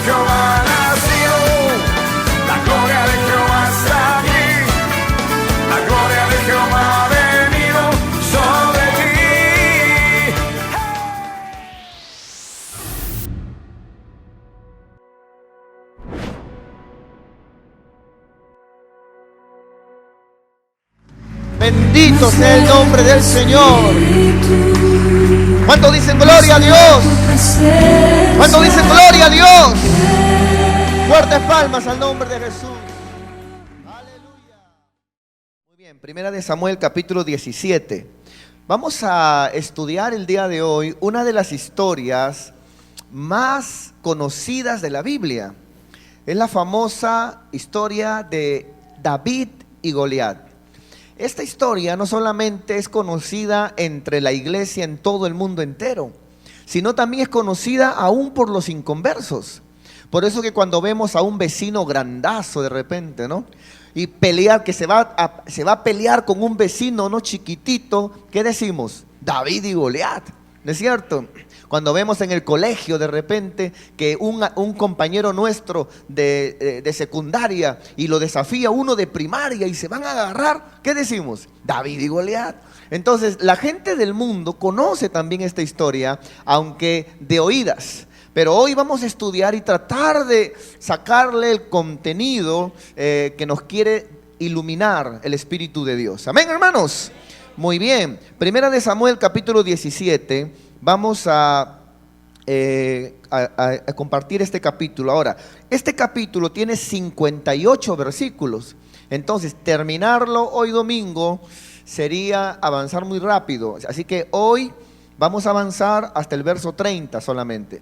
Jehová ha nacido, la gloria de Jehová está aquí, la gloria de Jehová ha venido sobre ti. Bendito sea el nombre del Señor. ¿Cuántos dicen gloria a Dios? ¿Cuántos dicen gloria a Dios? Fuertes palmas al nombre de Jesús. Aleluya. Muy bien, Primera de Samuel capítulo 17. Vamos a estudiar el día de hoy una de las historias más conocidas de la Biblia. Es la famosa historia de David y Goliat. Esta historia no solamente es conocida entre la iglesia en todo el mundo entero, sino también es conocida aún por los inconversos. Por eso que cuando vemos a un vecino grandazo de repente, ¿no? Y pelear, que se va a pelear con un vecino, ¿no?, chiquitito, ¿qué decimos? David y Goliat, ¿no es cierto? Cuando vemos en el colegio de repente que un compañero nuestro de secundaria y lo desafía uno de primaria y se van a agarrar, ¿qué decimos? David y Goliat. Entonces la gente del mundo conoce también esta historia, aunque de oídas. Pero hoy vamos a estudiar y tratar de sacarle el contenido que nos quiere iluminar el Espíritu de Dios. Amén, hermanos. Muy bien. Primera de Samuel capítulo 17. Vamos a compartir este capítulo. Ahora, este capítulo tiene 58 versículos. Entonces, terminarlo hoy domingo sería avanzar muy rápido. Así que hoy vamos a avanzar hasta el verso 30 solamente.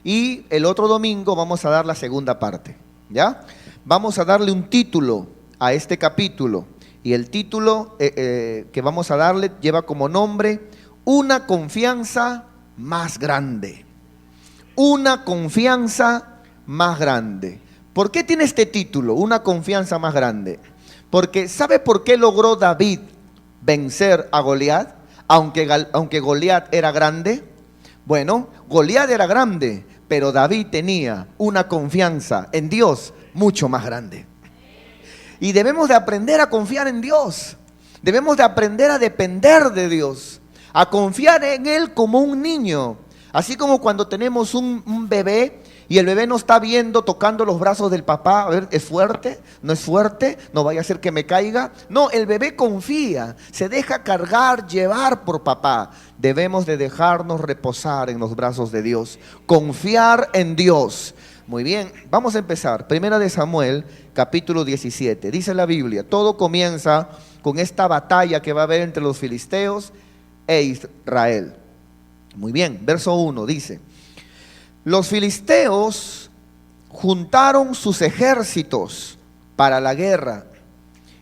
Y el otro domingo vamos a dar la segunda parte. ¿Ya? Vamos a darle un título a este capítulo. Y el título que vamos a darle lleva como nombre: una confianza más grande. Una confianza más grande. ¿Por qué tiene este título, una confianza más grande? Porque ¿sabe por qué logró David vencer a Goliat? Aunque Goliat era grande. Bueno, Goliat era grande, pero David tenía una confianza en Dios mucho más grande. Y debemos de aprender a confiar en Dios. Debemos de aprender a depender de Dios, a confiar en Él como un niño. Así como cuando tenemos un bebé y el bebé no está viendo, tocando los brazos del papá, a ver, ¿es fuerte? ¿No es fuerte? ¿No vaya a ser que me caiga? No, el bebé confía, se deja cargar, llevar por papá. Debemos de dejarnos reposar en los brazos de Dios, confiar en Dios. Muy bien, vamos a empezar. Primera de Samuel, capítulo 17. Dice la Biblia, todo comienza con esta batalla que va a haber entre los filisteos e Israel. Muy bien, verso 1 dice: los filisteos juntaron sus ejércitos para la guerra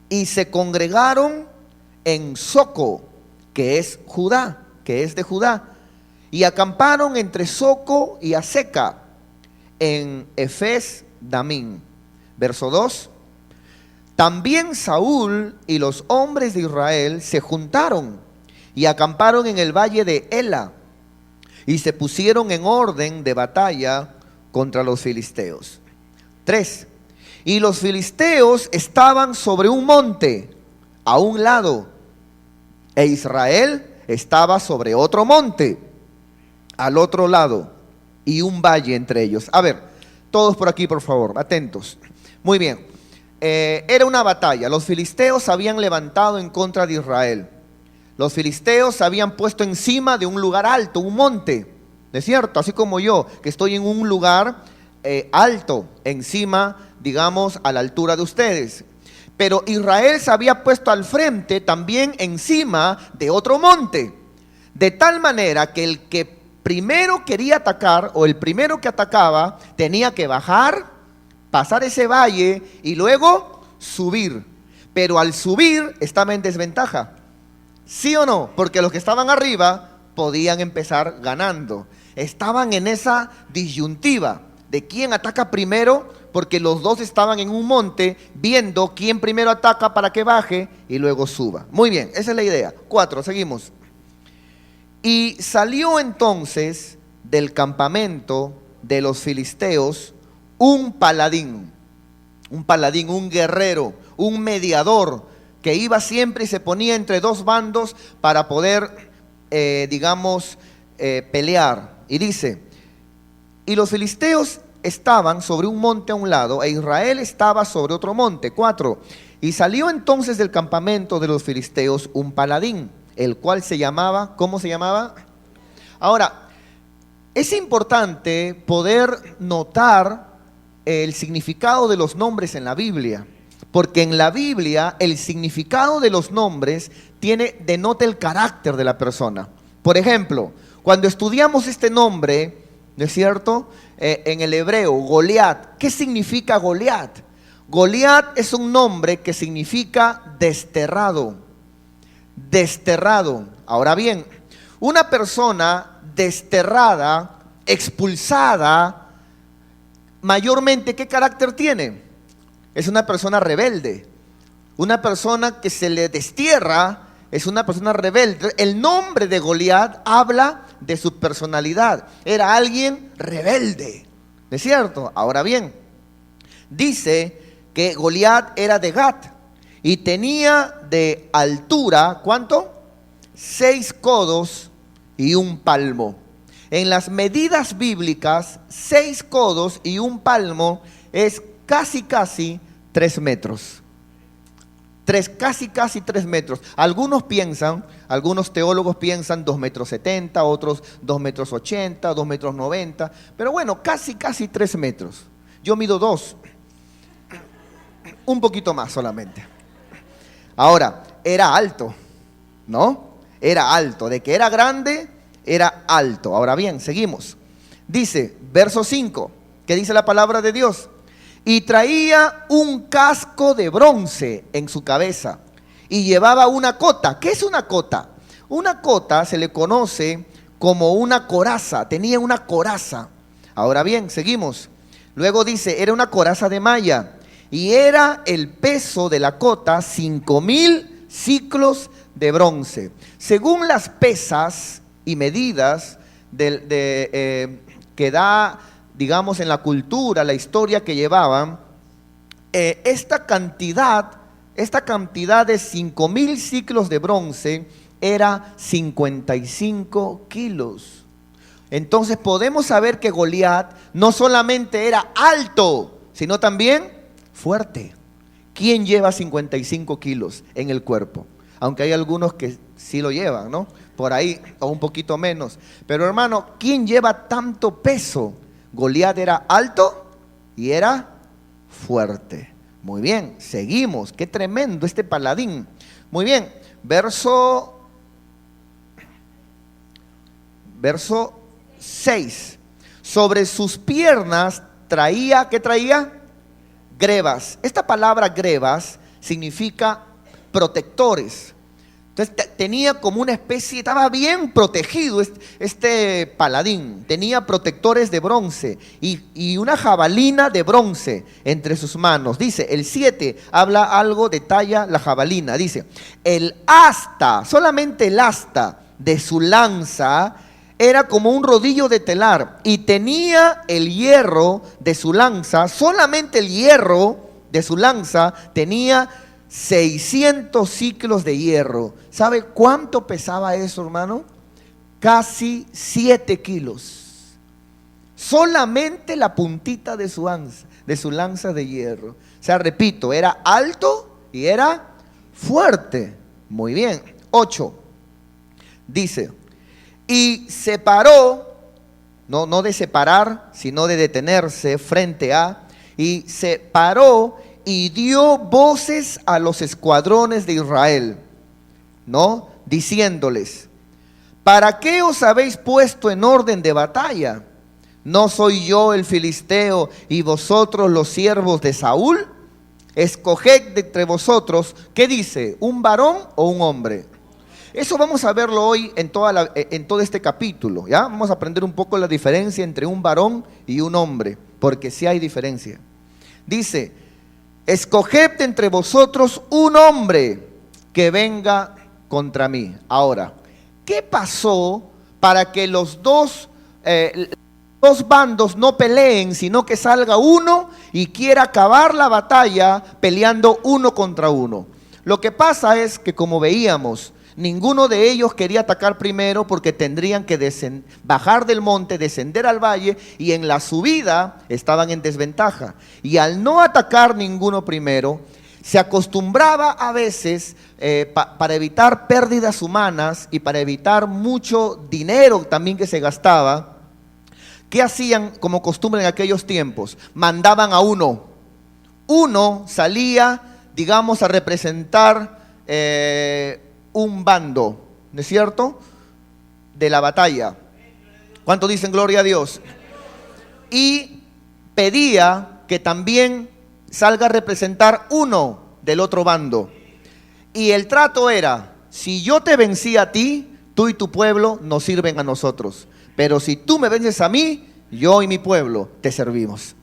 y se congregaron en Soco, que es Judá, que es de Judá, y acamparon entre Soco y Aseca, en Efes Damín. Verso 2: también Saúl y los hombres de Israel se juntaron y acamparon en el valle de Ela y se pusieron en orden de batalla contra los filisteos. 3: y los filisteos estaban sobre un monte a un lado, e Israel estaba sobre otro monte al otro lado, y un valle entre ellos. A ver, todos por aquí, por favor, atentos. Muy bien, era una batalla. Los filisteos se habían levantado en contra de Israel. Los filisteos se habían puesto encima de un lugar alto, un monte, ¿no es cierto? Así como yo, que estoy en un lugar alto, encima, digamos, a la altura de ustedes. Pero Israel se había puesto al frente también encima de otro monte. De tal manera que el que primero quería atacar, o el primero que atacaba, tenía que bajar, pasar ese valle y luego subir. Pero al subir estaba en desventaja. ¿Sí o no? Porque los que estaban arriba podían empezar ganando. Estaban en esa disyuntiva de quién ataca primero, porque los dos estaban en un monte viendo quién primero ataca para que baje y luego suba. Muy bien, esa es la idea. 4, seguimos. Y salió entonces del campamento de los filisteos un paladín, un guerrero, un mediador que iba siempre y se ponía entre dos bandos para poder, pelear. Y dice, y los filisteos estaban sobre un monte a un lado, e Israel estaba sobre otro monte. 4. Y salió entonces del campamento de los filisteos un paladín, el cual se llamaba, ¿cómo se llamaba? Ahora, es importante poder notar el significado de los nombres en la Biblia, porque en la Biblia el significado de los nombres denota el carácter de la persona. Por ejemplo, cuando estudiamos este nombre, ¿no es cierto? En el hebreo, Goliat. ¿Qué significa Goliat? Goliat es un nombre que significa desterrado. Desterrado. Ahora bien, una persona desterrada, expulsada, mayormente, ¿qué carácter tiene? Es una persona rebelde. Una persona que se le destierra es una persona rebelde. El nombre de Goliat habla de su personalidad. Era alguien rebelde, ¿no es cierto? Ahora bien, dice que Goliat era de Gat y tenía de altura, ¿cuánto? 6 codos y un palmo. En las medidas bíblicas, 6 codos y un palmo es casi 3 metros. Casi 3 metros. Algunos teólogos piensan 2,70 metros, otros 2,80 metros, 2,90 metros, pero bueno, casi 3 metros. Yo mido 2, un poquito más solamente. Ahora, era alto, ¿no? Era alto, de que era grande, era alto. Ahora bien, seguimos. Dice, verso 5, ¿qué dice la palabra de Dios? Y traía un casco de bronce en su cabeza y llevaba una cota. ¿Qué es una cota? Una cota se le conoce como una coraza, tenía una coraza. Ahora bien, seguimos. Luego dice, era una coraza de malla y era el peso de la cota 5,000 ciclos de bronce. Según las pesas y medidas que da, digamos, en la cultura, la historia que llevaban, esta cantidad de 5,000 ciclos de bronce era 55 kilos. Entonces podemos saber que Goliat no solamente era alto, sino también fuerte. ¿Quién lleva 55 kilos en el cuerpo? Aunque hay algunos que sí lo llevan, ¿no? Por ahí, o un poquito menos. Pero hermano, ¿quién lleva tanto peso? Goliat era alto y era fuerte. Muy bien, seguimos. Qué tremendo este paladín. Muy bien, verso 6. Sobre sus piernas traía, ¿qué traía? Grebas. Esta palabra grebas significa protectores. Entonces tenía como una especie, estaba bien protegido este paladín, tenía protectores de bronce y una jabalina de bronce entre sus manos. Dice, el 7 habla algo, detalla la jabalina, dice, el asta, solamente el asta de su lanza era como un rodillo de telar y tenía el hierro de su lanza, solamente el hierro de su lanza tenía 600 ciclos de hierro. ¿Sabe cuánto pesaba eso, hermano? Casi 7 kilos. Solamente la puntita de su lanza de hierro. O sea, repito, era alto y era fuerte. Muy bien. 8. Dice, y se paró, no de separar, sino de detenerse frente a, y se paró y dio voces a los escuadrones de Israel, ¿no? Diciéndoles, ¿para qué os habéis puesto en orden de batalla? ¿No soy yo el filisteo y vosotros los siervos de Saúl? Escoged de entre vosotros, ¿qué dice? ¿Un varón o un hombre? Eso vamos a verlo hoy en todo este capítulo, ¿ya? Vamos a aprender un poco la diferencia entre un varón y un hombre, porque sí hay diferencia. Dice, escoged entre vosotros un hombre que venga contra mí. Ahora, ¿qué pasó para que los dos dos bandos no peleen, sino que salga uno y quiera acabar la batalla peleando uno contra uno. Lo que pasa es que, como veíamos, ninguno de ellos quería atacar primero porque tendrían que bajar del monte, descender al valle, y en la subida estaban en desventaja. Y al no atacar ninguno primero, se acostumbraba a veces, para evitar pérdidas humanas y para evitar mucho dinero también que se gastaba, ¿qué hacían como costumbre en aquellos tiempos? Mandaban a uno. Uno salía, digamos, a representar un bando, ¿no es cierto?, de la batalla. ¿Cuánto dicen gloria a Dios? Y pedía que también salga a representar uno del otro bando. Y el trato era: si yo te vencí a ti, tú y tu pueblo nos sirven a nosotros. Pero si tú me vences a mí, yo y mi pueblo te servimos.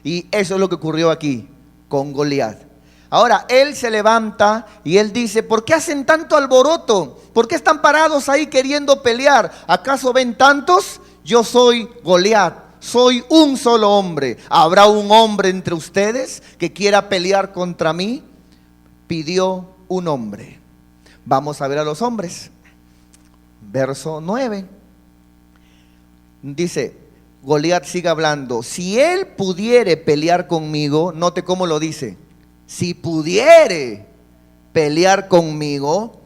Y eso es lo que ocurrió aquí con Goliat. Ahora, él se levanta y él dice: ¿por qué hacen tanto alboroto? ¿Por qué están parados ahí queriendo pelear? ¿Acaso ven tantos? Yo soy Goliat, soy un solo hombre. ¿Habrá un hombre entre ustedes que quiera pelear contra mí? Pidió un hombre. Vamos a ver a los hombres. Verso 9. Dice, Goliat sigue hablando: si él pudiere pelear conmigo, note cómo lo dice, si pudiere pelear conmigo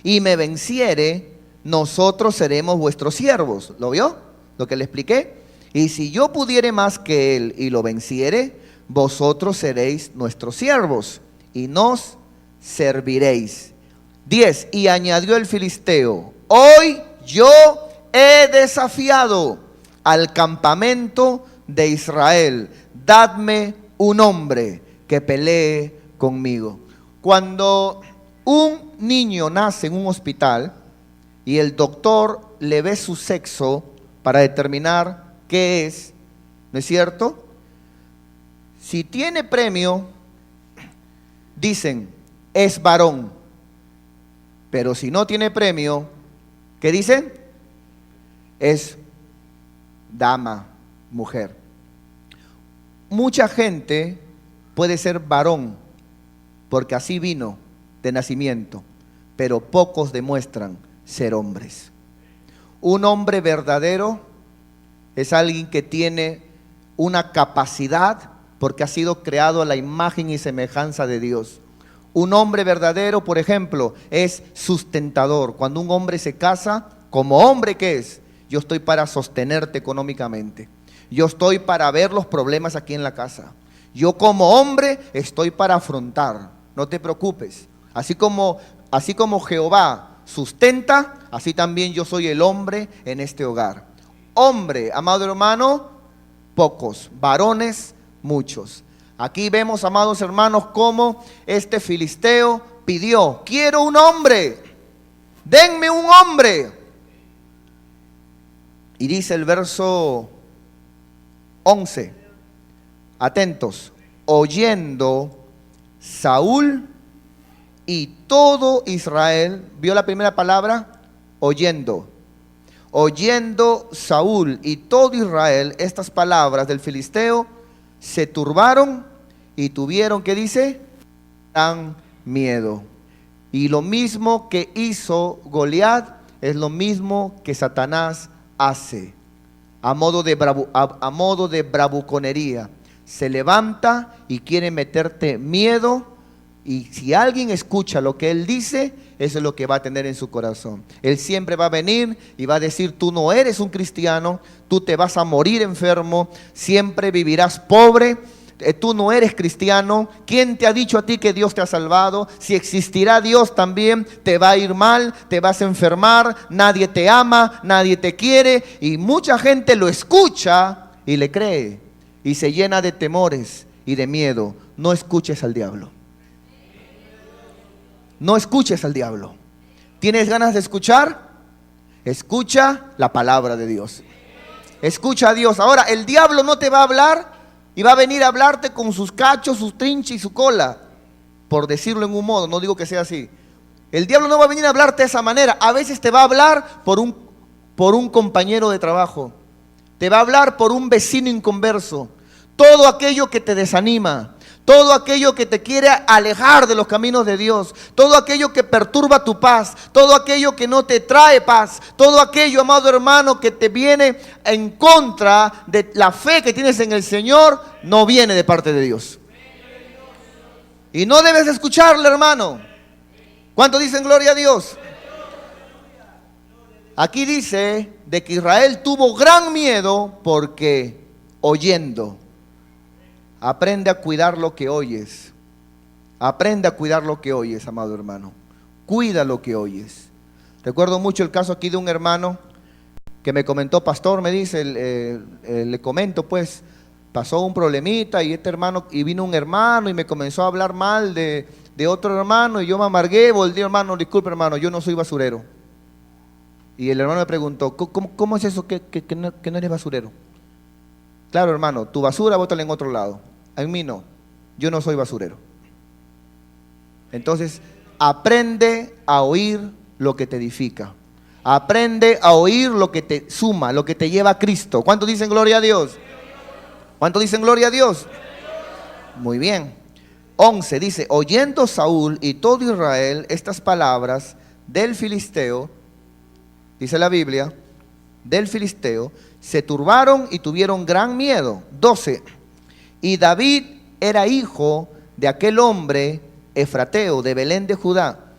y me venciere, nosotros seremos vuestros siervos. ¿Lo vio? Lo que le expliqué. Y si yo pudiere más que él y lo venciere, vosotros seréis nuestros siervos y nos serviréis. 10. Y añadió el filisteo: hoy yo he desafiado al campamento de Israel, dadme un hombre que pelee conmigo. Cuando un niño nace en un hospital y el doctor le ve su sexo para determinar qué es, ¿no es cierto? Si tiene premio, dicen, es varón. Pero si no tiene premio, ¿qué dicen? Es dama, mujer. Mucha gente puede ser varón porque así vino de nacimiento, pero pocos demuestran ser hombres. Un hombre verdadero es alguien que tiene una capacidad porque ha sido creado a la imagen y semejanza de Dios. Un hombre verdadero, por ejemplo, es sustentador. Cuando un hombre se casa, como hombre que es, yo estoy para sostenerte económicamente. Yo estoy para ver los problemas aquí en la casa. Yo como hombre estoy para afrontar. No te preocupes. Así como Jehová sustenta, así también yo soy el hombre en este hogar. Hombre, amado hermano, pocos. Varones, muchos. Aquí vemos, amados hermanos, cómo este filisteo pidió: quiero un hombre, denme un hombre. Y dice el verso 11, atentos: oyendo Saúl y todo Israel, ¿vio la primera palabra? Oyendo. Oyendo Saúl y todo Israel estas palabras del filisteo, se turbaron y tuvieron, ¿qué dice? Gran miedo. Y lo mismo que hizo Goliat es lo mismo que Satanás hace, a modo de bravuconería. Se levanta y quiere meterte miedo, y si alguien escucha lo que él dice, eso es lo que va a tener en su corazón. Él siempre va a venir y va a decir: tú no eres un cristiano, tú te vas a morir enfermo, siempre vivirás pobre, tú no eres cristiano. ¿Quién te ha dicho a ti que Dios te ha salvado? Si existirá Dios también te va a ir mal, te vas a enfermar, nadie te ama, nadie te quiere. Y mucha gente lo escucha y le cree y se llena de temores y de miedo. No escuches al diablo. No escuches al diablo. ¿Tienes ganas de escuchar? Escucha la palabra de Dios. Escucha a Dios. Ahora, el diablo no te va a hablar y va a venir a hablarte con sus cachos, sus trinches y su cola, por decirlo en un modo. No digo que sea así. El diablo no va a venir a hablarte de esa manera. A veces te va a hablar por por un compañero de trabajo. Te va a hablar por un vecino inconverso. Todo aquello que te desanima, todo aquello que te quiere alejar de los caminos de Dios, todo aquello que perturba tu paz, todo aquello que no te trae paz, todo aquello, amado hermano, que te viene en contra de la fe que tienes en el Señor, no viene de parte de Dios. Y no debes escucharle, hermano. ¿Cuántos dicen gloria a Dios? Aquí dice de que Israel tuvo gran miedo porque oyendo. Aprende a cuidar lo que oyes. Aprende a cuidar lo que oyes, amado hermano. Cuida lo que oyes. Recuerdo mucho el caso aquí de un hermano que me comentó, pastor, me dice, le comento pues, pasó un problemita y vino un hermano y me comenzó a hablar mal de otro hermano y yo me amargué, volví, hermano, disculpe hermano, yo no soy basurero. Y el hermano me preguntó, ¿cómo es eso que no eres basurero? Claro, hermano, tu basura bótala en otro lado. En mí no, yo no soy basurero. Entonces, aprende a oír lo que te edifica. Aprende a oír lo que te suma, lo que te lleva a Cristo. ¿Cuántos dicen gloria a Dios? ¿Cuántos dicen gloria a Dios? Muy bien. 11 dice, oyendo Saúl y todo Israel estas palabras del filisteo, dice la Biblia, del filisteo, se turbaron y tuvieron gran miedo. 12. Y David era hijo de aquel hombre efrateo de Belén de Judá,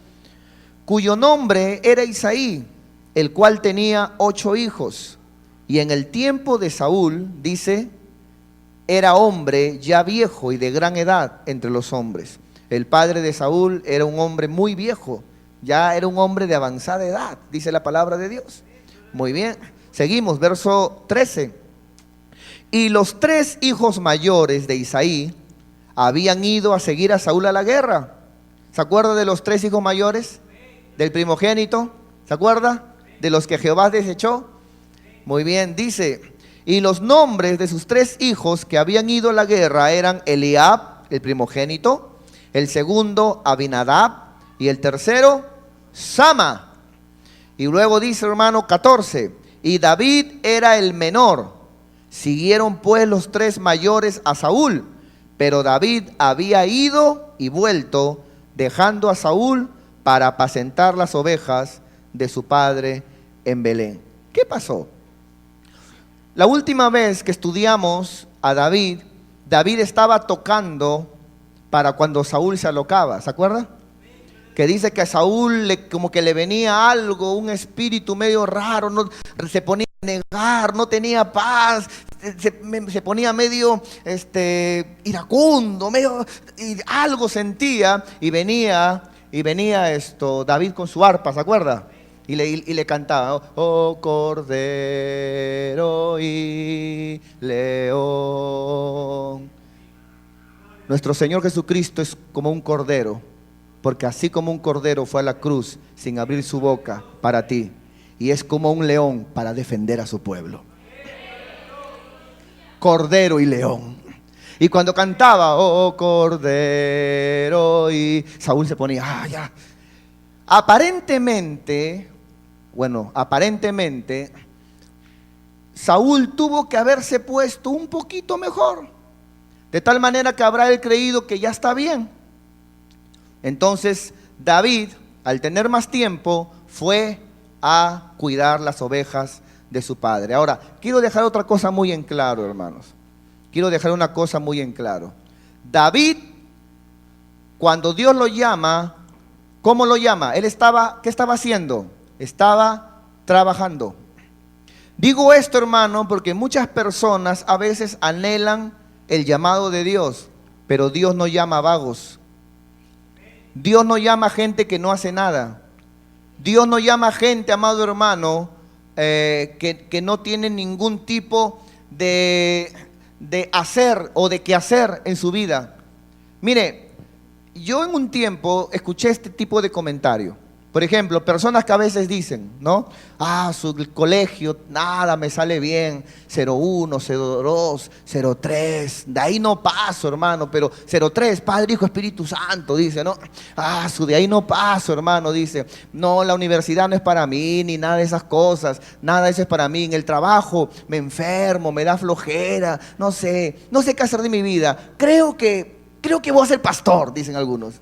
cuyo nombre era Isaí, el cual tenía 8 hijos. Y en el tiempo de Saúl, dice, era hombre ya viejo y de gran edad entre los hombres. El padre de Saúl era un hombre muy viejo, ya era un hombre de avanzada edad, dice la palabra de Dios. Muy bien, seguimos, verso 13. Y los 3 hijos mayores de Isaí habían ido a seguir a Saúl a la guerra. ¿Se acuerda de los 3 hijos mayores? Del primogénito, ¿se acuerda? De los que Jehová desechó. Muy bien, dice, y los nombres de sus 3 hijos que habían ido a la guerra eran Eliab, el primogénito, el segundo Abinadab y el tercero Sama. Y luego dice, hermano, 14, y David era el menor. Siguieron pues los 3 mayores a Saúl, pero David había ido y vuelto, dejando a Saúl para apacentar las ovejas de su padre en Belén. ¿Qué pasó? La última vez que estudiamos a David, David estaba tocando para cuando Saúl se alocaba, ¿se acuerda? Que dice que a Saúl como que le venía algo, un espíritu medio raro, no, se ponía a negar, no tenía paz, se ponía medio iracundo, medio, y algo sentía, y venía David con su arpa, ¿se acuerda? Y le cantaba, oh Cordero y León. Nuestro Señor Jesucristo es como un cordero, porque así como un cordero fue a la cruz sin abrir su boca para ti, y es como un león para defender a su pueblo. Cordero y león. Y cuando cantaba, oh Cordero, y Saúl se ponía, ya. Aparentemente, Saúl tuvo que haberse puesto un poquito mejor, de tal manera que habrá él creído que ya está bien. Entonces David, al tener más tiempo, fue a cuidar las ovejas de su padre. Ahora, quiero dejar otra cosa muy en claro, hermanos. Quiero dejar una cosa muy en claro. David, cuando Dios lo llama, ¿cómo lo llama? ¿Qué estaba haciendo? Estaba trabajando. Digo esto, hermano, porque muchas personas a veces anhelan el llamado de Dios, pero Dios no llama a vagos. Dios no llama a gente que no hace nada. Dios no llama a gente, amado hermano, que no tiene ningún tipo de hacer o de qué hacer en su vida. Mire, yo en un tiempo escuché este tipo de comentario. Por ejemplo, personas que a veces dicen, ¿no? Su colegio, nada me sale bien, 01, 02, 03, de ahí no paso, hermano, pero 03, Padre, Hijo, Espíritu Santo, dice, ¿no? De ahí no paso, hermano, dice, no, la universidad no es para mí, ni nada de esas cosas, nada de eso es para mí, en el trabajo me enfermo, me da flojera, no sé qué hacer de mi vida, creo que voy a ser pastor, dicen algunos.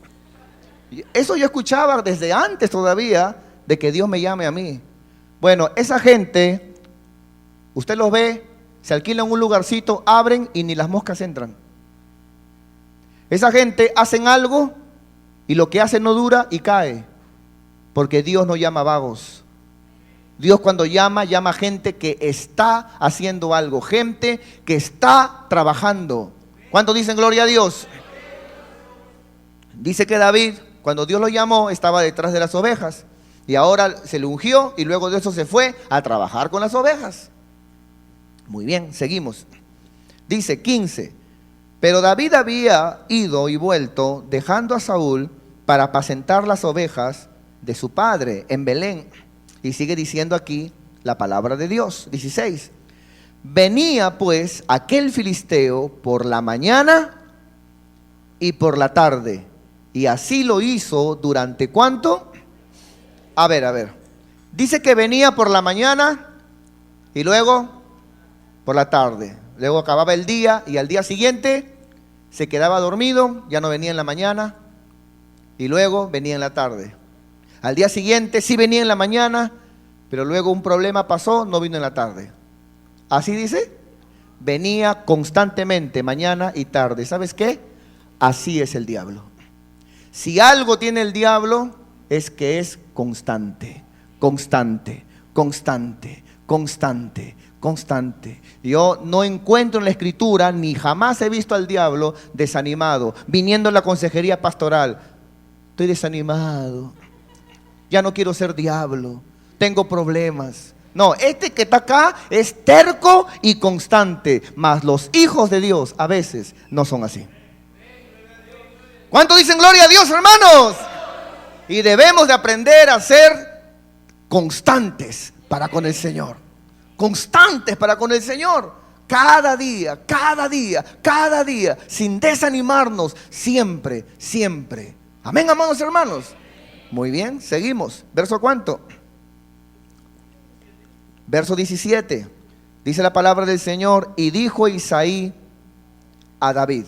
Eso yo escuchaba desde antes todavía de que Dios me llame a mí. Bueno, esa gente, usted los ve, se alquilan un lugarcito, abren y ni las moscas entran. Esa gente hacen algo y lo que hace no dura y cae. Porque Dios no llama vagos. Dios cuando llama a gente que está haciendo algo, gente que está trabajando. ¿Cuántos dicen gloria a Dios? Dice que David, cuando Dios lo llamó, estaba detrás de las ovejas. Y ahora se le ungió y luego de eso se fue a trabajar con las ovejas. Muy bien, seguimos. Dice 15. Pero David había ido y vuelto, dejando a Saúl para apacentar las ovejas de su padre en Belén. Y sigue diciendo aquí la palabra de Dios. 16. Venía pues aquel filisteo por la mañana y por la tarde. Y así lo hizo durante ¿cuánto? A ver. Dice que venía por la mañana y luego por la tarde. Luego acababa el día y al día siguiente se quedaba dormido, ya no venía en la mañana y luego venía en la tarde. Al día siguiente sí venía en la mañana, pero luego un problema pasó, no vino en la tarde. Así dice, venía constantemente mañana y tarde. ¿Sabes qué? Así es el diablo. Si algo tiene el diablo es que es constante. Yo no encuentro en la escritura, ni jamás he visto al diablo desanimado, viniendo a la consejería pastoral. Estoy desanimado, ya no quiero ser diablo, tengo problemas. No, este que está acá es terco y constante, mas los hijos de Dios a veces no son así. ¿Cuántos dicen gloria a Dios, hermanos? Y debemos de aprender a ser constantes para con el Señor. Constantes para con el Señor. Cada día, sin desanimarnos, siempre. Amén, amados hermanos. Muy bien, seguimos. ¿Verso cuánto? Verso 17. Dice la palabra del Señor, y dijo Isaí a David,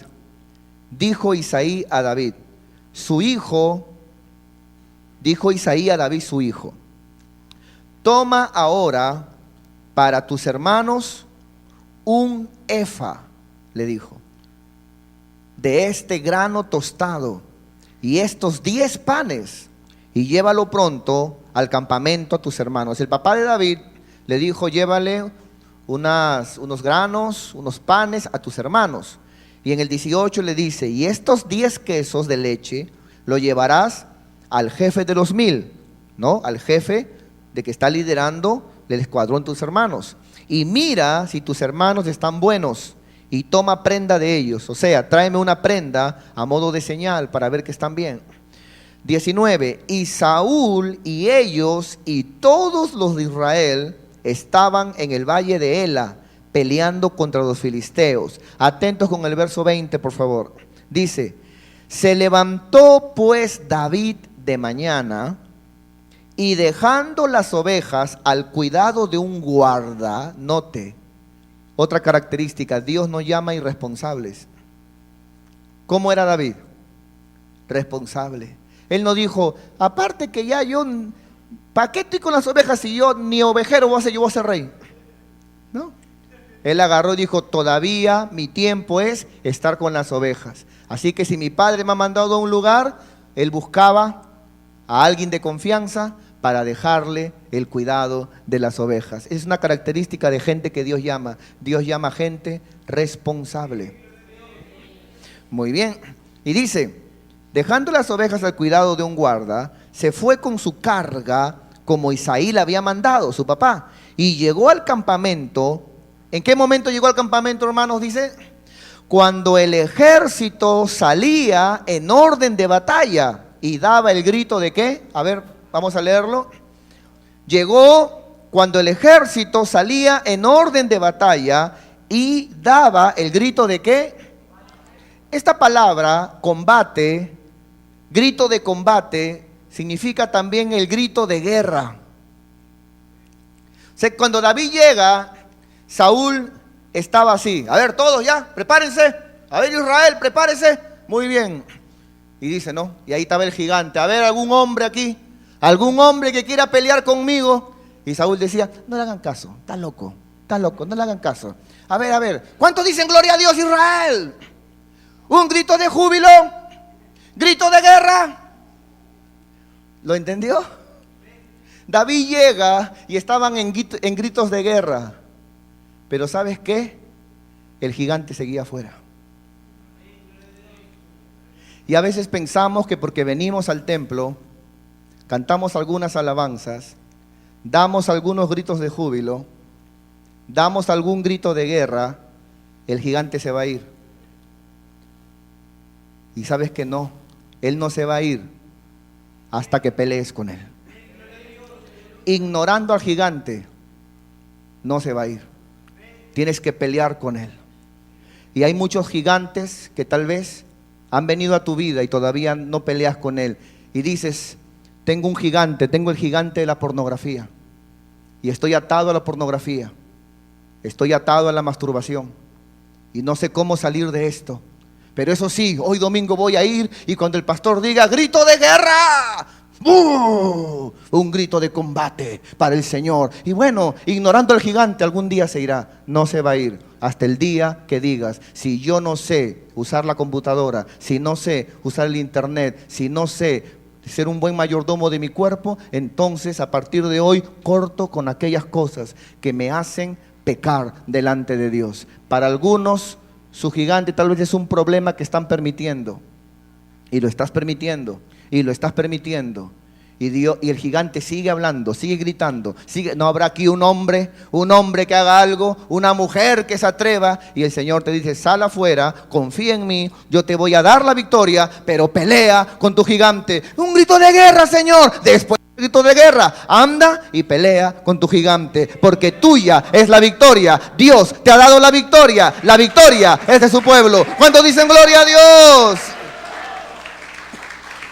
su hijo, toma ahora para tus hermanos un efa, le dijo, de este grano tostado y estos 10 panes, y llévalo pronto al campamento a tus hermanos. El papá de David le dijo, llévale unos granos, unos panes a tus hermanos. Y en el 18 le dice, y estos 10 quesos de leche lo llevarás al jefe de los 1000, ¿no? Al jefe de que está liderando el escuadrón de tus hermanos. Y mira si tus hermanos están buenos y toma prenda de ellos. O sea, tráeme una prenda a modo de señal para ver que están bien. 19, y Saúl y ellos y todos los de Israel estaban en el valle de Ela, peleando contra los filisteos. Atentos con el verso 20, por favor. Dice, se levantó pues David de mañana y dejando las ovejas al cuidado de un guarda, note, otra característica, Dios no llama irresponsables. ¿Cómo era David? Responsable. Él no dijo, aparte que ya yo, ¿para qué estoy con las ovejas si yo ni ovejero voy a ser, yo voy a ser rey? No. Él agarró y dijo, todavía mi tiempo es estar con las ovejas. Así que si mi padre me ha mandado a un lugar, él buscaba a alguien de confianza para dejarle el cuidado de las ovejas. Es una característica de gente que Dios llama. Dios llama a gente responsable. Muy bien. Y dice, dejando las ovejas al cuidado de un guarda, se fue con su carga como Isaí le había mandado, su papá, y llegó al campamento. ¿En qué momento llegó al campamento, hermanos? Dice, cuando el ejército salía en orden de batalla y daba el grito de ¿qué? A ver, vamos a leerlo. Llegó cuando el ejército salía en orden de batalla y daba el grito de ¿qué? Esta palabra, combate, grito de combate, significa también el grito de guerra. O sea, cuando David llega, Saúl estaba así. A ver, todos ya, prepárense. A ver, Israel, prepárese. Muy bien. Y dice, no, y ahí estaba el gigante. A ver, algún hombre aquí, algún hombre que quiera pelear conmigo. Y Saúl decía, no le hagan caso, está loco, no le hagan caso. A ver, ¿cuántos dicen gloria a Dios, Israel? Un grito de júbilo, grito de guerra. ¿Lo entendió? David llega y estaban en gritos de guerra. Pero ¿sabes qué? El gigante seguía afuera. Y a veces pensamos que porque venimos al templo, cantamos algunas alabanzas, damos algunos gritos de júbilo, damos algún grito de guerra, el gigante se va a ir. Y sabes que no, él no se va a ir hasta que pelees con él. Ignorando al gigante, no se va a ir. Tienes que pelear con él. Y hay muchos gigantes que tal vez han venido a tu vida y todavía no peleas con él. Y dices, tengo un gigante, tengo el gigante de la pornografía. Y estoy atado a la pornografía. Estoy atado a la masturbación. Y no sé cómo salir de esto. Pero eso sí, hoy domingo voy a ir y cuando el pastor diga, grito de guerra, ¡buu! Un grito de combate para el Señor. Y bueno, ignorando al gigante, algún día se irá. No se va a ir hasta el día que digas, si yo no sé usar la computadora, si no sé usar el internet, si no sé ser un buen mayordomo de mi cuerpo, entonces a partir de hoy corto con aquellas cosas que me hacen pecar delante de Dios. Para algunos, su gigante tal vez es un problema que están permitiendo. Y lo estás permitiendo. Y lo estás permitiendo. Y el gigante sigue hablando, sigue gritando. No habrá aquí un hombre que haga algo, una mujer que se atreva. Y el Señor te dice, sal afuera, confía en mí, yo te voy a dar la victoria, pero pelea con tu gigante. Un grito de guerra, Señor. Después del grito de guerra, anda y pelea con tu gigante, porque tuya es la victoria. Dios te ha dado la victoria es de su pueblo. ¿Cuántos dicen gloria a Dios?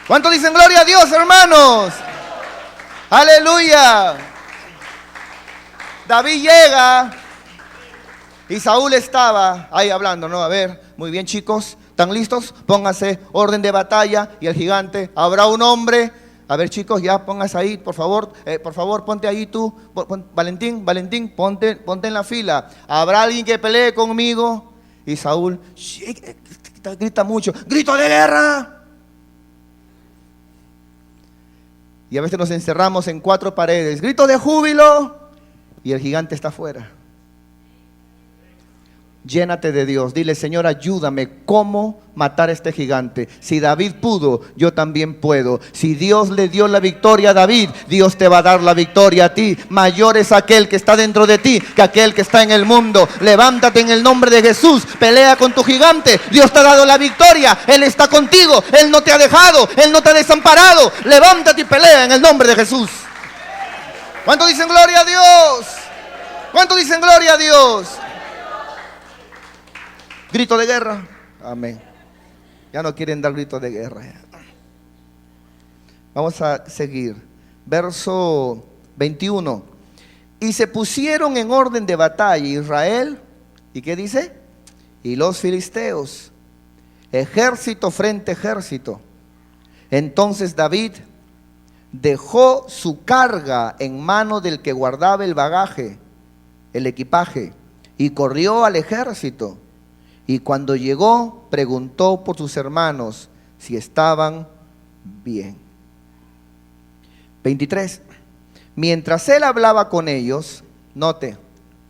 ¿Cuántos dicen gloria a Dios, hermanos? ¡Aleluya! David llega y Saúl estaba ahí hablando, ¿no? A ver, muy bien, chicos, ¿están listos? Pónganse orden de batalla. Y el gigante, habrá un hombre. A ver, chicos, ya pónganse ahí, por favor, ponte ahí tú, Valentín, ponte en la fila. ¿Habrá alguien que pelee conmigo? Y Saúl grita mucho, grito de guerra. Y a veces nos encerramos en 4 paredes. Grito de júbilo. Y el gigante está afuera. Llénate de Dios. Dile, Señor, ayúdame. ¿Cómo matar a este gigante? Si David pudo, yo también puedo. Si Dios le dio la victoria a David, Dios te va a dar la victoria a ti. Mayor es aquel que está dentro de ti que aquel que está en el mundo. Levántate en el nombre de Jesús. Pelea con tu gigante. Dios te ha dado la victoria. Él está contigo. Él no te ha dejado. Él no te ha desamparado. Levántate y pelea en el nombre de Jesús. ¿Cuántos dicen gloria a Dios? ¿Cuántos dicen gloria a Dios? Grito de guerra. Amén. Ya no quieren dar gritos de guerra. Vamos a seguir. Verso 21. Y se pusieron en orden de batalla Israel. ¿Y qué dice? Y los filisteos. Ejército frente a ejército. Entonces David dejó su carga en mano del que guardaba el bagaje, el equipaje, y corrió al ejército. Y cuando llegó, preguntó por sus hermanos si estaban bien. 23. Mientras él hablaba con ellos, note,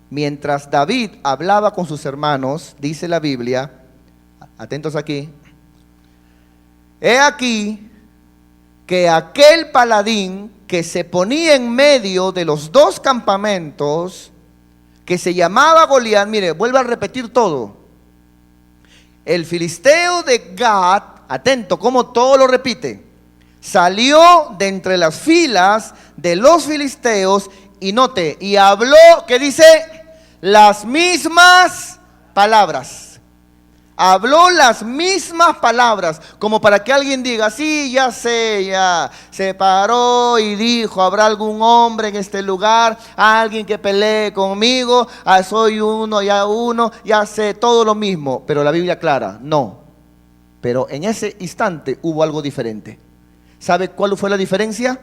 mientras David hablaba con sus hermanos, dice la Biblia, atentos aquí, he aquí que aquel paladín que se ponía en medio de los 2 campamentos, que se llamaba Goliat, mire, vuelve a repetir todo. El filisteo de Gat, atento, como todo lo repite, salió de entre las filas de los filisteos y note, y habló, ¿qué dice? Las mismas palabras. Habló las mismas palabras, como para que alguien diga, sí, ya sé, ya se paró y dijo, habrá algún hombre en este lugar, alguien que pelee conmigo, soy uno, ya sé, todo lo mismo. Pero la Biblia aclara, no. Pero en ese instante hubo algo diferente. ¿Sabe cuál fue la diferencia?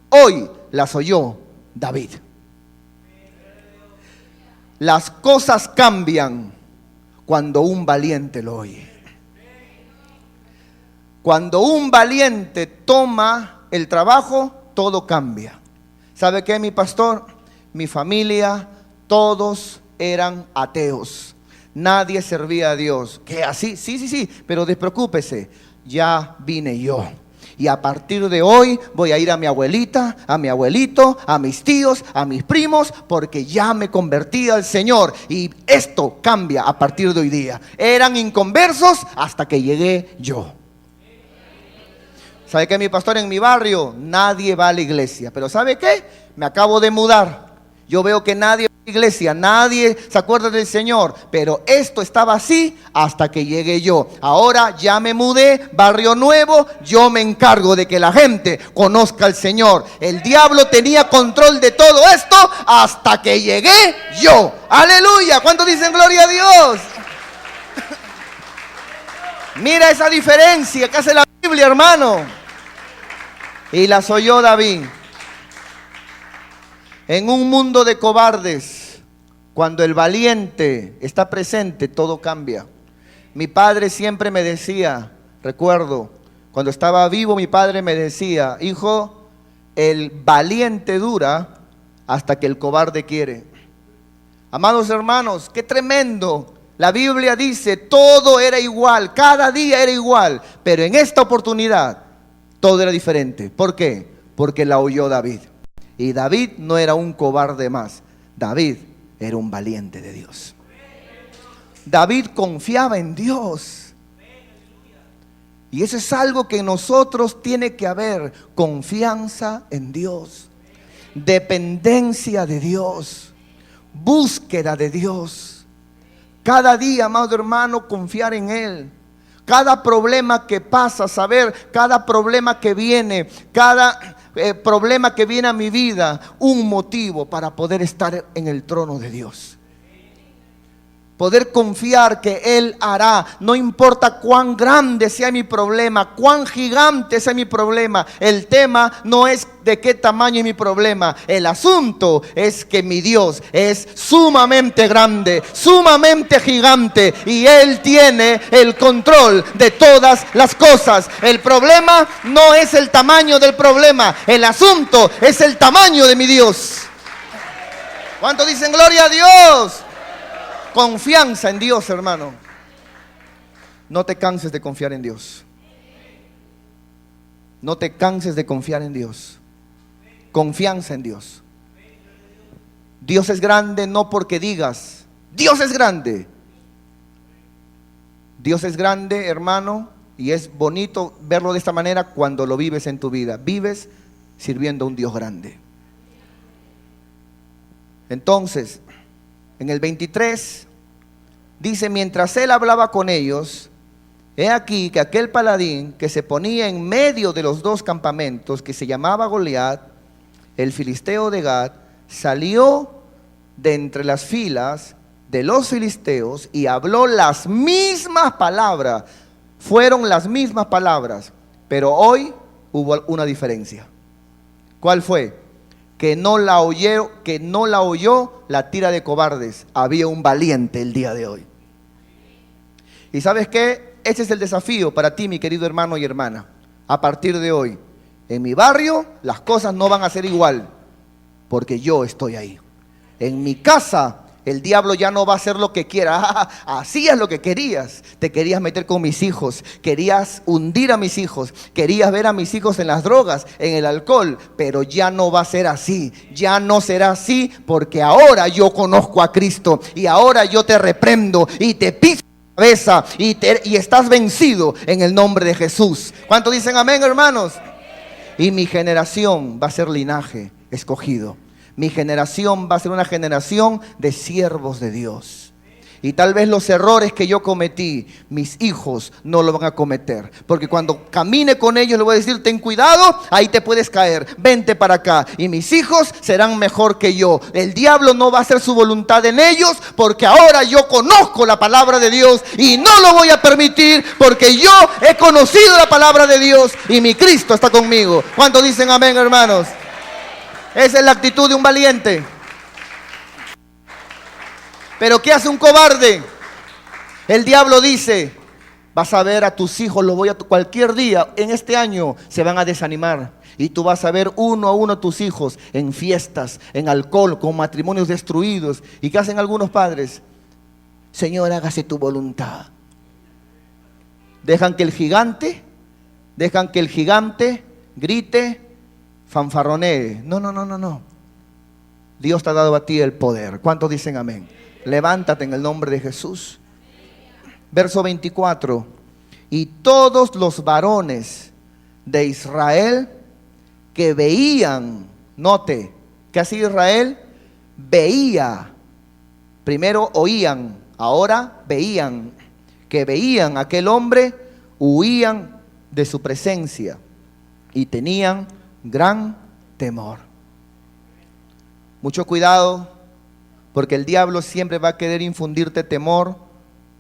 Hoy las oyó David. Las cosas cambian cuando un valiente lo oye. Cuando un valiente toma el trabajo, todo cambia. ¿Sabe qué, mi pastor? Mi familia, todos eran ateos. Nadie servía a Dios. ¿Qué así? Sí, pero despreocúpese. Ya vine yo. Y a partir de hoy voy a ir a mi abuelita, a mi abuelito, a mis tíos, a mis primos, porque ya me convertí al Señor. Y esto cambia a partir de hoy día. Eran inconversos hasta que llegué yo. ¿Sabe qué, mi pastor? En mi barrio nadie va a la iglesia. Pero ¿sabe qué? Me acabo de mudar. Yo veo que nadie va a la iglesia, nadie se acuerda del Señor. Pero esto estaba así hasta que llegué yo. Ahora ya me mudé, barrio nuevo, yo me encargo de que la gente conozca al Señor. El diablo tenía control de todo esto hasta que llegué yo. ¡Aleluya! ¿Cuántos dicen gloria a Dios? Mira esa diferencia que hace la Biblia, hermano. Y las oyó David. En un mundo de cobardes, cuando el valiente está presente, todo cambia. Mi padre siempre me decía, recuerdo, cuando estaba vivo mi padre me decía, hijo, el valiente dura hasta que el cobarde quiere. Amados hermanos, qué tremendo. La Biblia dice, todo era igual, cada día era igual, pero en esta oportunidad todo era diferente. ¿Por qué? Porque la oyó David. Y David no era un cobarde más. David era un valiente de Dios. David confiaba en Dios. Y eso es algo que en nosotros tiene que haber. Confianza en Dios. Dependencia de Dios. Búsqueda de Dios. Cada día, amado hermano, confiar en Él. Cada problema que pasa, saber cada problema que viene, cada problema que viene a mi vida, un motivo para poder estar en el trono de Dios. Poder confiar que Él hará, no importa cuán grande sea mi problema, cuán gigante sea mi problema. El tema no es de qué tamaño es mi problema. El asunto es que mi Dios es sumamente grande, sumamente gigante, y Él tiene el control de todas las cosas. El problema no es el tamaño del problema, el asunto es el tamaño de mi Dios. ¿Cuántos dicen gloria a Dios? Confianza en Dios, hermano. No te canses de confiar en Dios. No te canses de confiar en Dios. Confianza en Dios. Dios es grande no porque digas, Dios es grande. Dios es grande, hermano, y es bonito verlo de esta manera cuando lo vives en tu vida. Vives sirviendo a un Dios grande. Entonces, en el 23 dice, mientras él hablaba con ellos, he aquí que aquel paladín que se ponía en medio de los dos campamentos, que se llamaba Goliat, el filisteo de Gat, salió de entre las filas de los filisteos y habló las mismas palabras. Fueron las mismas palabras, pero hoy hubo una diferencia. ¿Cuál fue? Que no la oyó la tira de cobardes. Había un valiente el día de hoy. ¿Y sabes qué? Ese es el desafío para ti, mi querido hermano y hermana. A partir de hoy, en mi barrio las cosas no van a ser igual, porque yo estoy ahí. En mi casa el diablo ya no va a hacer lo que quiera. Hacías lo que querías. Te querías meter con mis hijos, querías hundir a mis hijos, querías ver a mis hijos en las drogas, en el alcohol, pero ya no va a ser así. Ya no será así, porque ahora yo conozco a Cristo y ahora yo te reprendo y te piso la cabeza y estás vencido en el nombre de Jesús. ¿Cuántos dicen amén, hermanos? Y mi generación va a ser linaje escogido. Mi generación va a ser una generación de siervos de Dios. Y tal vez los errores que yo cometí, mis hijos no lo van a cometer. Porque cuando camine con ellos les voy a decir, ten cuidado, ahí te puedes caer, vente para acá. Y mis hijos serán mejor que yo. El diablo no va a hacer su voluntad en ellos, porque ahora yo conozco la palabra de Dios y no lo voy a permitir, porque yo he conocido la palabra de Dios y mi Cristo está conmigo. ¿Cuántos dicen amén, hermanos? Esa es la actitud de un valiente. Pero ¿qué hace un cobarde? El diablo dice, vas a ver a tus hijos, los voy a cualquier día, en este año se van a desanimar. Y tú vas a ver uno a uno a tus hijos en fiestas, en alcohol, con matrimonios destruidos. ¿Y qué hacen algunos padres? Señor, hágase tu voluntad. Dejan que el gigante grite, fanfarronee. No. Dios te ha dado a ti el poder. ¿Cuántos dicen amén? Levántate en el nombre de Jesús. Verso 24. Y todos los varones de Israel que veían, note, ¿qué hacía Israel? Veía. Primero oían, ahora veían. Que veían a aquel hombre, huían de su presencia y tenían gran temor. Mucho cuidado, porque el diablo siempre va a querer infundirte temor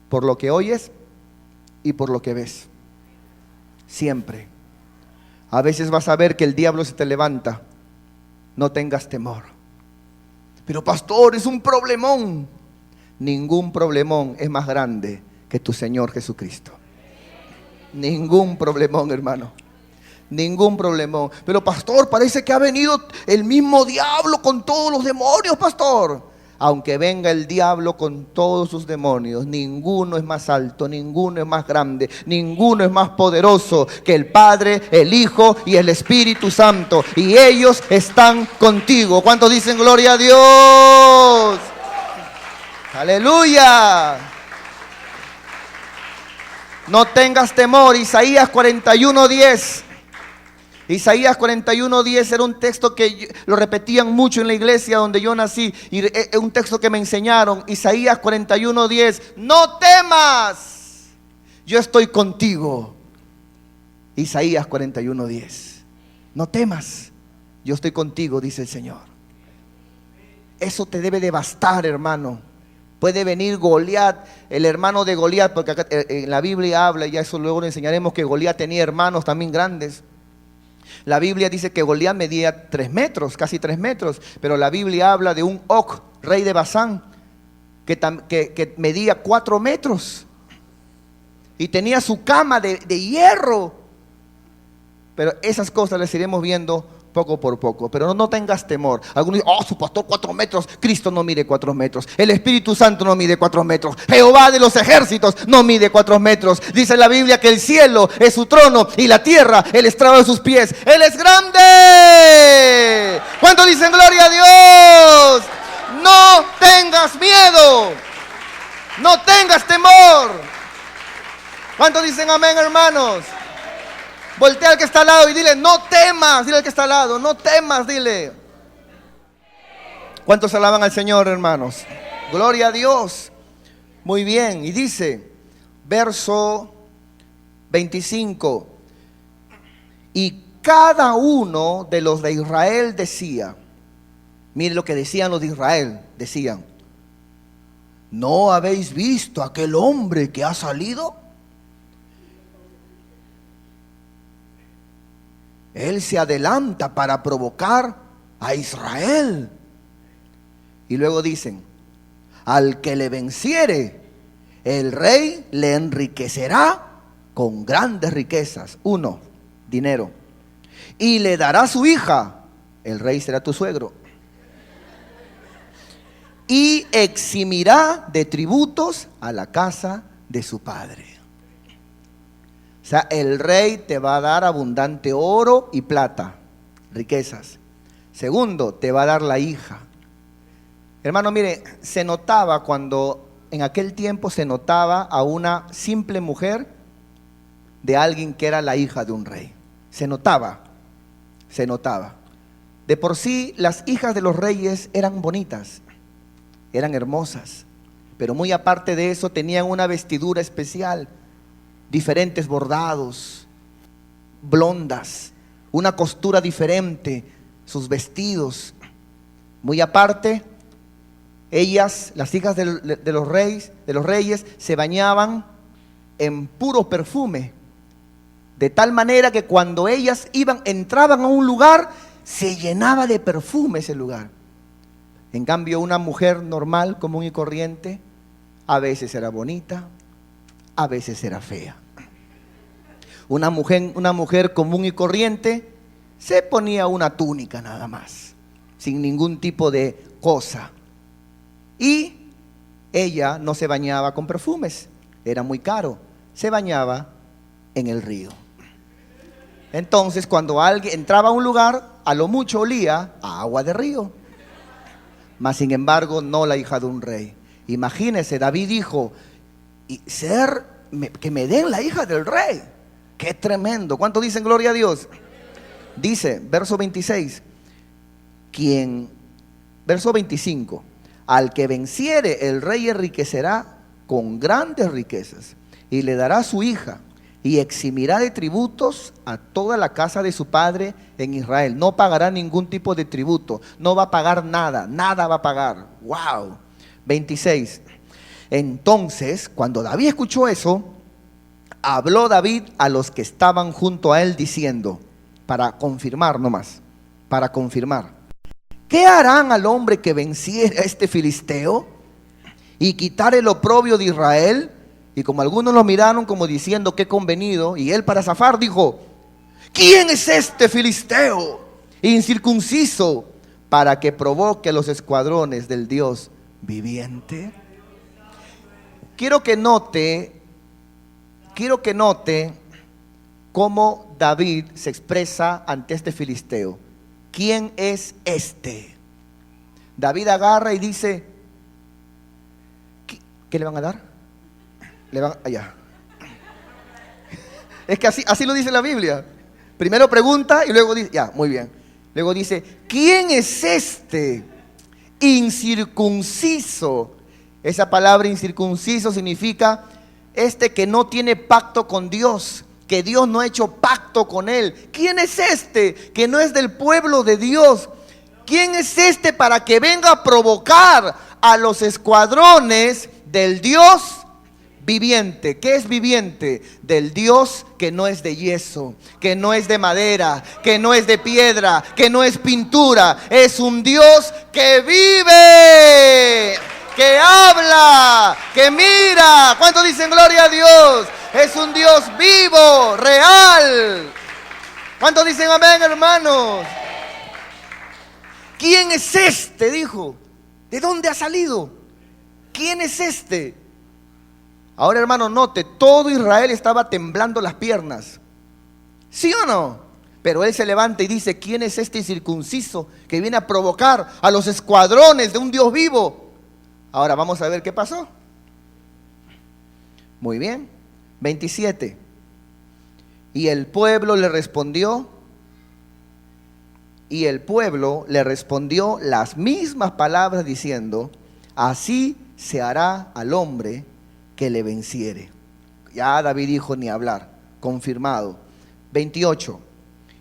por lo que oyes y por lo que ves. Siempre. A veces vas a ver que el diablo se te levanta. No tengas temor. Pero pastor, es un problemón. Ningún problemón es más grande que tu Señor Jesucristo. Ningún problemón, hermano. Ningún problemón. Pero pastor, parece que ha venido el mismo diablo con todos los demonios, pastor. Aunque venga el diablo con todos sus demonios, ninguno es más alto, ninguno es más grande, ninguno es más poderoso que el Padre, el Hijo y el Espíritu Santo. Y ellos están contigo. ¿Cuántos dicen gloria a Dios? ¡Aleluya! No tengas temor. Isaías 41:10. Isaías 41:10 era un texto que lo repetían mucho en la iglesia donde yo nací. Y es un texto que me enseñaron. Isaías 41:10. No temas, yo estoy contigo. Isaías 41:10. No temas, yo estoy contigo, dice el Señor. Eso te debe de bastar, hermano. Puede venir Goliat, el hermano de Goliat, porque acá en la Biblia habla, y ya eso luego le enseñaremos, que Goliat tenía hermanos también grandes. La Biblia dice que Goliat medía 3 metros, casi 3 metros, pero la Biblia habla de un Og, rey de Basán, que medía 4 metros y tenía su cama de hierro. Pero esas cosas las iremos viendo poco por poco. Pero no tengas temor. Algunos dicen, su pastor 4 metros. Cristo no mide 4 metros. El Espíritu Santo no mide 4 metros. Jehová de los ejércitos no mide 4 metros. Dice la Biblia que el cielo es su trono y la tierra el estrado de sus pies. Él es grande. ¿Cuántos dicen gloria a Dios? No tengas miedo. No tengas temor. ¿Cuántos dicen amén, hermanos? Voltea al que está al lado y dile, no temas. Dile al que está al lado, no temas, dile. ¿Cuántos alaban al Señor, hermanos? Gloria a Dios. Muy bien, y dice, verso 25. Y cada uno de los de Israel decía, mire lo que decían los de Israel, decían, ¿no habéis visto a aquel hombre que ha salido? Él se adelanta para provocar a Israel. Y luego dicen, al que le venciere, el rey le enriquecerá con grandes riquezas. 1, dinero. Y le dará su hija, el rey será tu suegro. Y eximirá de tributos a la casa de su padre. O sea, el rey te va a dar abundante oro y plata, riquezas. Segundo, te va a dar la hija. Hermano, mire, se notaba cuando en aquel tiempo se notaba a una simple mujer de alguien que era la hija de un rey. Se notaba. se notaba. De por sí, las hijas de los reyes eran bonitas, eran hermosas, pero muy aparte de eso tenían una vestidura especial, diferentes bordados, blondas, una costura diferente, sus vestidos. Muy aparte, ellas, las hijas de los reyes, se bañaban en puro perfume, de tal manera que cuando ellas entraban a un lugar, se llenaba de perfume ese lugar. En cambio, una mujer normal, común y corriente, a veces era bonita, a veces era fea. Una mujer común y corriente se ponía una túnica nada más, sin ningún tipo de cosa. Y ella no se bañaba con perfumes, era muy caro, se bañaba en el río. Entonces, cuando alguien entraba a un lugar, a lo mucho olía a agua de río. Mas sin embargo, no la hija de un rey. Imagínense, David dijo, que me den la hija del rey. ¡Qué tremendo! ¿Cuánto dicen gloria a Dios? Dice, verso 26, verso 25, al que venciere el rey enriquecerá con grandes riquezas y le dará su hija y eximirá de tributos a toda la casa de su padre en Israel. No pagará ningún tipo de tributo, no va a pagar nada, nada va a pagar. ¡Wow! 26. Entonces, cuando David escuchó eso, habló David a los que estaban junto a él diciendo, para confirmar nomás, para confirmar, ¿qué harán al hombre que venciere a este filisteo y quitare el oprobio de Israel? Y como algunos lo miraron como diciendo qué convenido, y él para zafar dijo, ¿quién es este filisteo incircunciso para que provoque los escuadrones del Dios viviente? Quiero que note cómo David se expresa ante este filisteo. ¿Quién es este? David agarra y dice, ¿qué le van a dar? Le van allá. Es que así lo dice la Biblia. Primero pregunta y luego dice, ya, muy bien. Luego dice, ¿quién es este incircunciso? Esa palabra incircunciso significa este que no tiene pacto con Dios, que Dios no ha hecho pacto con él. ¿Quién es este que no es del pueblo de Dios? ¿Quién es este para que venga a provocar a los escuadrones del Dios viviente? ¿Qué es viviente? Del Dios que no es de yeso, que no es de madera, que no es de piedra, que no es pintura. Es un Dios que vive, que habla, que mira. ¿Cuántos dicen gloria a Dios? Es un Dios vivo, real. ¿Cuántos dicen amén, hermanos? ¿Quién es este? Dijo. ¿De dónde ha salido? ¿Quién es este? Ahora, hermano, note, todo Israel estaba temblando las piernas. ¿Sí o no? Pero él se levanta y dice, ¿quién es este incircunciso que viene a provocar a los escuadrones de un Dios vivo? Ahora vamos a ver qué pasó. Muy bien. 27. Y el pueblo le respondió las mismas palabras diciendo, así se hará al hombre que le venciere. Ya David dijo ni hablar, confirmado. 28.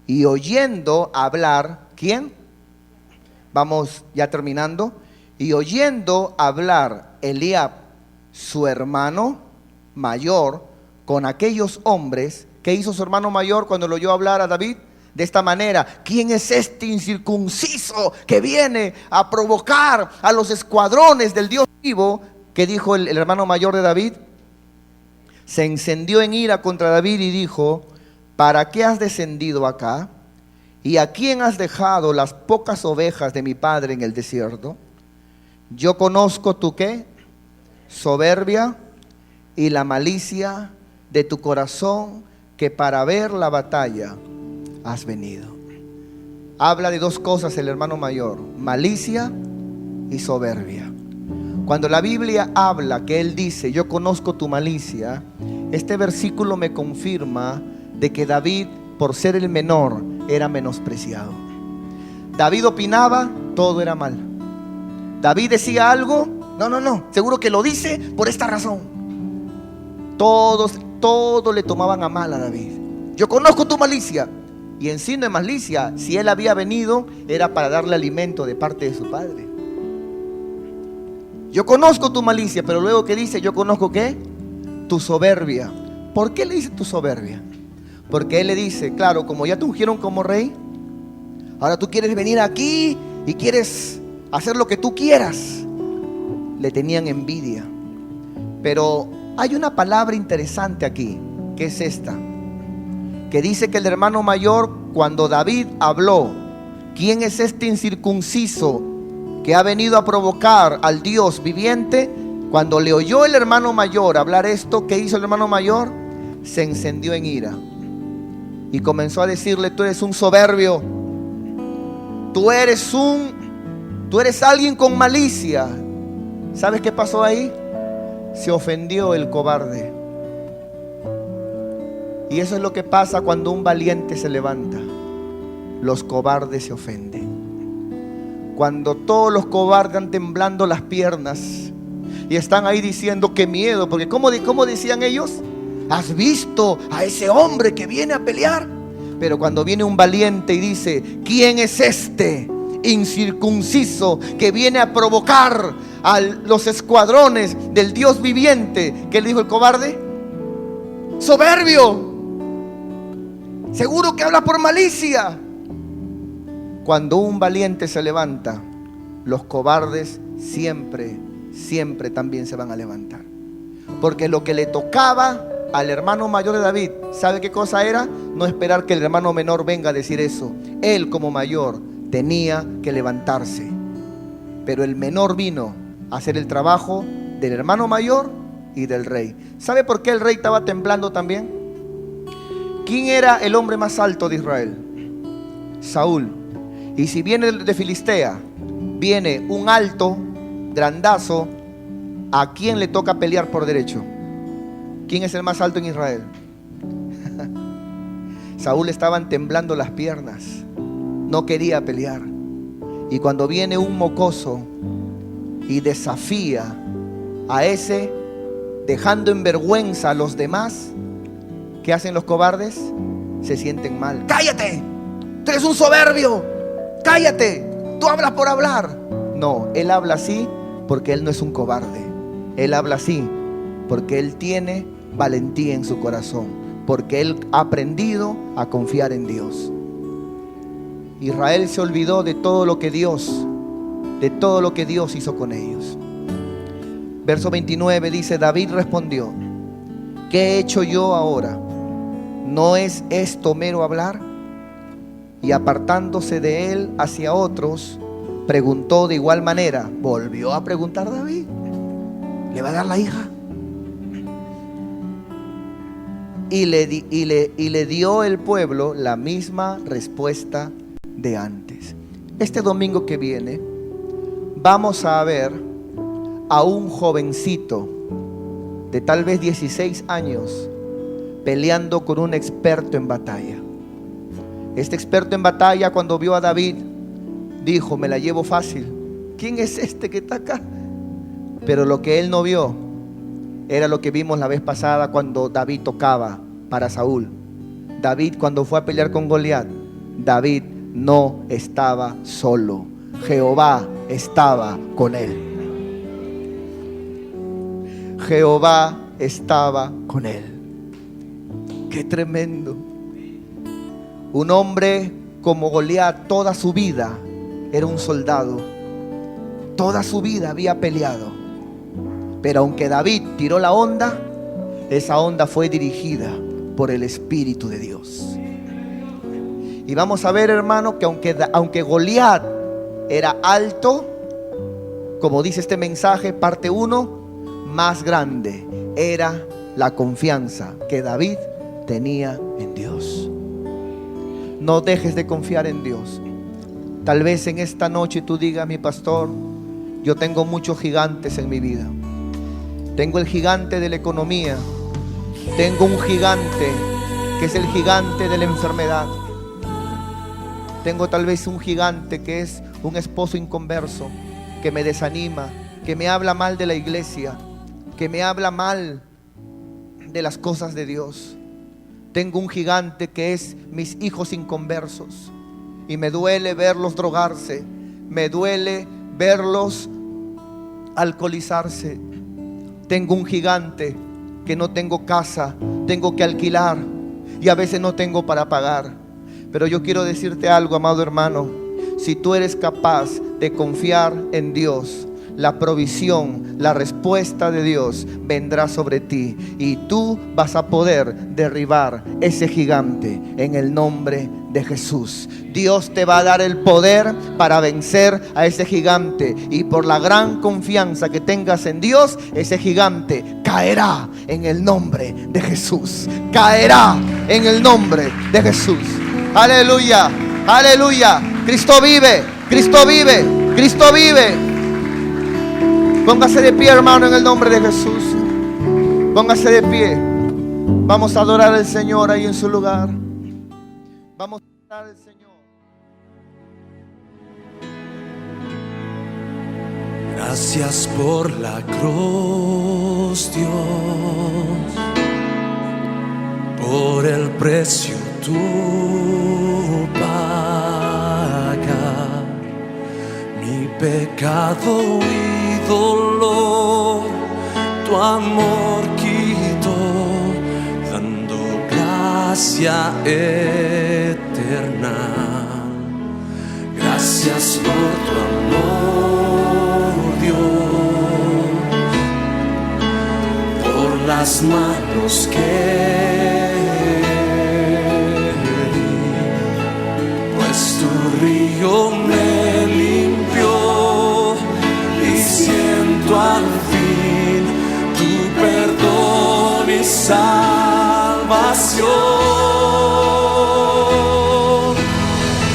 Y oyendo hablar, ¿quién? Vamos ya terminando. Y oyendo hablar Eliab, su hermano mayor, con aquellos hombres, ¿qué hizo su hermano mayor cuando lo oyó hablar a David? De esta manera, ¿quién es este incircunciso que viene a provocar a los escuadrones del Dios vivo? ¿Qué dijo el hermano mayor de David? Se encendió en ira contra David y dijo, ¿para qué has descendido acá? ¿Y a quién has dejado las pocas ovejas de mi padre en el desierto? Yo conozco tu ¿qué? Soberbia y la malicia de tu corazón, que para ver la batalla has venido. Habla de dos cosas el hermano mayor, malicia y soberbia. Cuando la Biblia habla que él dice, yo conozco tu malicia, este versículo me confirma de que David, por ser el menor, era menospreciado. David opinaba, todo era mal. David decía algo, no, seguro que lo dice por esta razón. Todo le tomaban a mal a David. Yo conozco tu malicia. Y en sí no es malicia. Si él había venido, era para darle alimento de parte de su padre. Yo conozco tu malicia, pero luego que dice, yo conozco ¿qué? Tu soberbia. ¿Por qué le dice tu soberbia? Porque él le dice, claro, como ya te ungieron como rey, ahora tú quieres venir aquí y quieres hacer lo que tú quieras. Le tenían envidia. Pero hay una palabra interesante aquí, que es esta, que dice que el hermano mayor, cuando David habló, ¿quién es este incircunciso que ha venido a provocar al Dios viviente? Cuando le oyó el hermano mayor hablar esto, ¿qué hizo el hermano mayor? Se encendió en ira y comenzó a decirle, tú eres un soberbio, tú eres alguien con malicia. ¿Sabes qué pasó ahí? Se ofendió el cobarde. Y eso es lo que pasa cuando un valiente se levanta. Los cobardes se ofenden. Cuando todos los cobardes están temblando las piernas y están ahí diciendo qué miedo, porque ¿cómo decían ellos? ¿Has visto a ese hombre que viene a pelear? Pero cuando viene un valiente y dice, ¿quién es este incircunciso que viene a provocar a los escuadrones del Dios viviente? ¿Qué le dijo el cobarde? Soberbio. Seguro que habla por malicia. Cuando un valiente se levanta, los cobardes siempre también se van a levantar. Porque lo que le tocaba al hermano mayor de David, ¿sabe qué cosa era? No esperar que el hermano menor venga a decir eso. Él como mayor tenía que levantarse. Pero el menor vino a hacer el trabajo del hermano mayor y del rey. ¿Sabe por qué el rey estaba temblando también? ¿Quién era el hombre más alto de Israel? Saúl. Y si viene de Filistea, viene un alto, grandazo, ¿a quién le toca pelear por derecho? ¿Quién es el más alto en Israel? Saúl estaban temblando las piernas, no quería pelear. Y cuando viene un mocoso y desafía a ese, dejando en vergüenza a los demás, ¿qué hacen los cobardes? Se sienten mal. ¡Cállate! ¡Tú eres un soberbio! ¡Cállate! ¡Tú hablas por hablar! No, él habla así porque él no es un cobarde. Él habla así porque él tiene valentía en su corazón, porque él ha aprendido a confiar en Dios. Israel se olvidó de todo lo que Dios hizo con ellos. Verso 29 dice, David respondió, ¿qué he hecho yo ahora? ¿No es esto mero hablar? Y apartándose de él hacia otros, preguntó de igual manera. Volvió a preguntar David, ¿le va a dar la hija? Y le dio el pueblo la misma respuesta de antes. Este domingo que viene vamos a ver a un jovencito de tal vez 16 años peleando con un experto en batalla. Este experto en batalla, cuando vio a David, dijo, me la llevo fácil. ¿Quién es este que está acá? Pero lo que él no vio era lo que vimos la vez pasada cuando David tocaba para Saúl. David, cuando fue a pelear con Goliat, David no estaba solo. Jehová estaba con él. Jehová estaba con él. Qué tremendo. Un hombre como Goliat, toda su vida era un soldado. Toda su vida había peleado. Pero aunque David tiró la onda, esa onda fue dirigida por el Espíritu de Dios. Y vamos a ver, hermano, que aunque Goliat era alto, como dice este mensaje, parte 1, más grande era la confianza que David tenía en Dios. No dejes de confiar en Dios. Tal vez en esta noche tú digas, mi pastor, yo tengo muchos gigantes en mi vida. Tengo el gigante de la economía. Tengo un gigante que es el gigante de la enfermedad. Tengo tal vez un gigante que es un esposo inconverso, que me desanima, que me habla mal de la iglesia, que me habla mal de las cosas de Dios. Tengo un gigante que es mis hijos inconversos, y me duele verlos drogarse, me duele verlos alcoholizarse. Tengo un gigante que no tengo casa, tengo que alquilar y a veces no tengo para pagar. Pero yo quiero decirte algo, amado hermano: si tú eres capaz de confiar en Dios, la provisión, la respuesta de Dios vendrá sobre ti y tú vas a poder derribar ese gigante en el nombre de Jesús. Dios te va a dar el poder para vencer a ese gigante, y por la gran confianza que tengas en Dios, ese gigante caerá en el nombre de Jesús. Caerá en el nombre de Jesús. Aleluya, aleluya. Cristo vive, Cristo vive, Cristo vive. Póngase de pie, hermano, en el nombre de Jesús. Póngase de pie. Vamos a adorar al Señor ahí en su lugar. Vamos a adorar al Señor. Gracias por la cruz, Dios, por el precio tú pagas mi pecado y dolor, tu amor quitó, dando gracia eterna. Gracias por tu amor, Dios, por las manos que di, pues tu río me limpió y siento al fin tu perdón y salvación.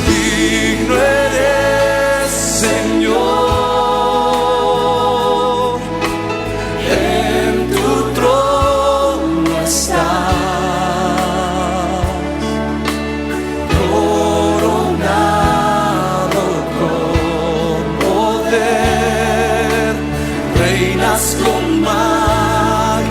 Digno eres, Señor, en tu trono estás, coronado con poder, reinas con majestad.